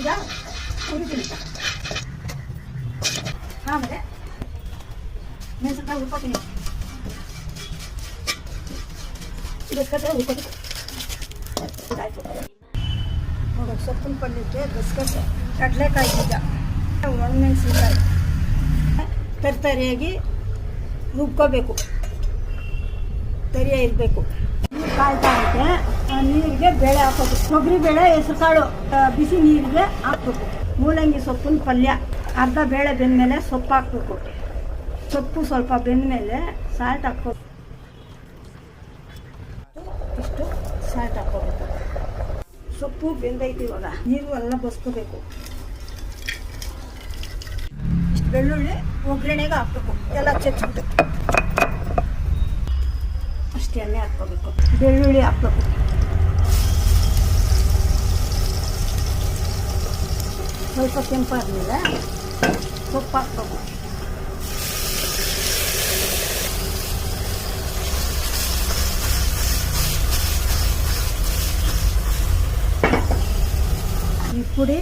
ಬೀಜ ಹುರಿತೀನಿ. ಆಮೇಲೆ ಮೆಣಸಿನ್ಕಾಯಿ ಹುರ್ಕೋತೀನಿ. ಗಸಗಸೆ ಹುರ್ಕೋತೀನಿ. ಇದಾಯಿತು ನೋಡು. ಸೊಪ್ಪಿನ ಪಲ್ಯಕ್ಕೆ ಗಸಗಸೆ, ಕಡಲೆಕಾಯಿ ಬೀಜ, ಒಣಮೆಣಸಿನ್ಕಾಯಿ ತರಿಯಾಗಿ ರುಬ್ಕೋಬೇಕು. ತರಿಯ ಇರಬೇಕು. ನೀರು ಕಾಯ್ತಾ ಇದೆ. ನೀರಿಗೆ ಬೇಳೆ ಹಾಕೋಬೇಕು. ಕೊಬ್ಬರಿ ಬೇಳೆ, ಹೆಸರು ಕಾಳು ಬಿಸಿ ನೀರಿಗೆ ಹಾಕ್ಬೇಕು. ಮೂಲಂಗಿ ಸೊಪ್ಪಿನ ಪಲ್ಯ ಅರ್ಧ ಬೇಳೆ ಬೆಂದಮೇಲೆ ಸೊಪ್ಪು ಹಾಕ್ಬೇಕು. ಸೊಪ್ಪು ಸ್ವಲ್ಪ ಬೆಂದಮೇಲೆ ಸಾಲ್ಟ್ ಹಾಕ್ಬೇಕು. ಇಷ್ಟು ಸಾಲ್ಟ್ ಹಾಕ್ಕೋಬೇಕು. ಸೊಪ್ಪು ಬೆಂದೈತಿ. ಇವಾಗ ನೀರು ಎಲ್ಲ ಬಸ್ಕೋಬೇಕು. ಇಷ್ಟು ಬೆಳ್ಳುಳ್ಳಿ ಒಗ್ಗರಣೆಗೆ ಹಾಕ್ಬೇಕು. ಎಲ್ಲ ಚೆಚ್ಚಿಬಿಟ್ಟು ಅಷ್ಟು ಎಣ್ಣೆ ಹಾಕ್ಕೋಬೇಕು. ಬೆಳ್ಳುಳ್ಳಿ ಹಾಕ್ಬೇಕು. ಸ್ವಲ್ಪ ಕೆಂಪಾದ್ಮೇಲೆ ಸೊಪ್ಪು ಹಾಕ್ಬೇಕು. ಈ ಪುಡಿ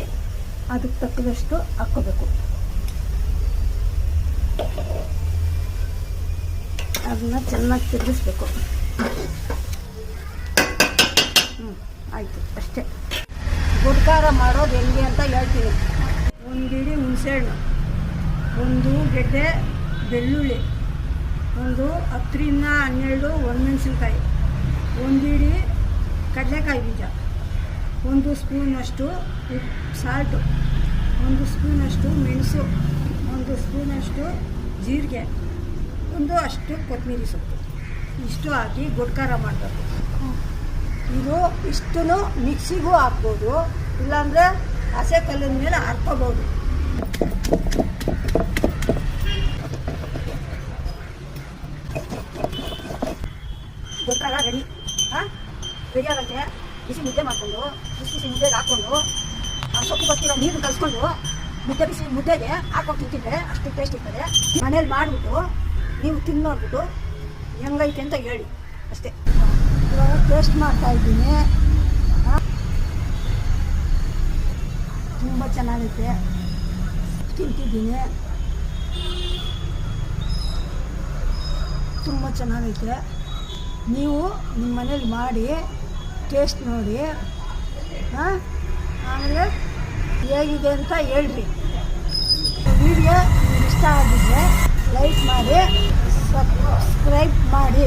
ಅದಕ್ಕೆ ತಕ್ಕದಷ್ಟು ಹಾಕ್ಕೋಬೇಕು. ಅದನ್ನ ಚೆನ್ನಾಗಿ ತಿರುಗಿಸ್ಬೇಕು. ಆಯಿತು, ಅಷ್ಟೇ. ಗುಡ್ಕಾರ ಮಾಡೋದು ಹೆಂಗೆ ಅಂತ ಹೇಳ್ತೀನಿ. ಒಂದು ಇಡೀ ಹುಣಸೆಹಣ್ಣು, ಒಂದು ಗೆಡ್ಡೆ ಬೆಳ್ಳುಳ್ಳಿ, ಒಂದು 10ರಿಂದ 12 ಒಣಮೆಣಸಿನ್ಕಾಯಿ, ಒಂದು ಇಡೀ ಕಡಲೆಕಾಯಿ ಬೀಜ, 1 ಸ್ಪೂನಷ್ಟು ಸಾಲ್ಟು, 1 ಸ್ಪೂನಷ್ಟು ಮೆಣಸು, 1 ಸ್ಪೂನಷ್ಟು ಜೀರಿಗೆ, 1 ಅಷ್ಟು ಕೊತ್ತಂಬರಿ ಸೊಪ್ಪು. ಇಷ್ಟು ಹಾಕಿ ಗುಡ್ಕಾರ ಮಾಡಬೇಕು. ಇದು ಇಷ್ಟು ಮಿಕ್ಸಿಗೂ ಹಾಕ್ಬೋದು, ಇಲ್ಲಾಂದರೆ ಹಸೆ ಕಲ್ಲಿನ ಮೇಲೆ ಹಾಕ್ಕೋಬೋದು. ಗುಡ್ಕಾರ ರೆಡಿ. ರೆಡಿ ಆಗುತ್ತೆ. ಬಿಸಿ ಮುದ್ದೆ ಮಾಡಿಕೊಂಡು ಬಿಸಿ ಬಿಸಿ ಮುದ್ದೆಗೆ ಹಾಕ್ಕೊಂಡು ಸೊಪ್ಪು ಬರ್ತಿರೋ ನೀರು ಕಲಿಸ್ಕೊಂಡು ಬಿಸಿ ಮುದ್ದೆಗೆ ಹಾಕೊಂಡು ತಿಂತಿದ್ರೆ ಅಷ್ಟು ಟೇಸ್ಟ್ ಇರ್ತದೆ. ಮನೇಲಿ ಮಾಡಿಬಿಟ್ಟು ನೀವು ತಿಂದು ನೋಡ್ಬಿಟ್ಟು ಹೆಂಗೈತೆ ಅಂತ ಹೇಳಿ ಅಷ್ಟೇ. ಇವಾಗ ಟೇಸ್ಟ್ ಮಾಡ್ತಾಯಿದ್ದೀನಿ. ತುಂಬ ಚೆನ್ನಾಗೈತೆ. ತಿಂತಿದ್ದೀನಿ. ತುಂಬ ಚೆನ್ನಾಗೈತೆ. ನೀವು ನಿಮ್ಮ ಮನೇಲಿ ಮಾಡಿ ಟೇಸ್ಟ್ ನೋಡಿ. ಆಮೇಲೆ ಹೇಗಿದೆ ಅಂತ ಹೇಳ್ರಿ. ವಿಡಿಯೋ ಇಷ್ಟ ಆಗಿದ್ದರೆ ಲೈಕ್ ಮಾಡಿ, ಸಬ್ಸ್ಕ್ರೈಬ್ ಮಾಡಿ.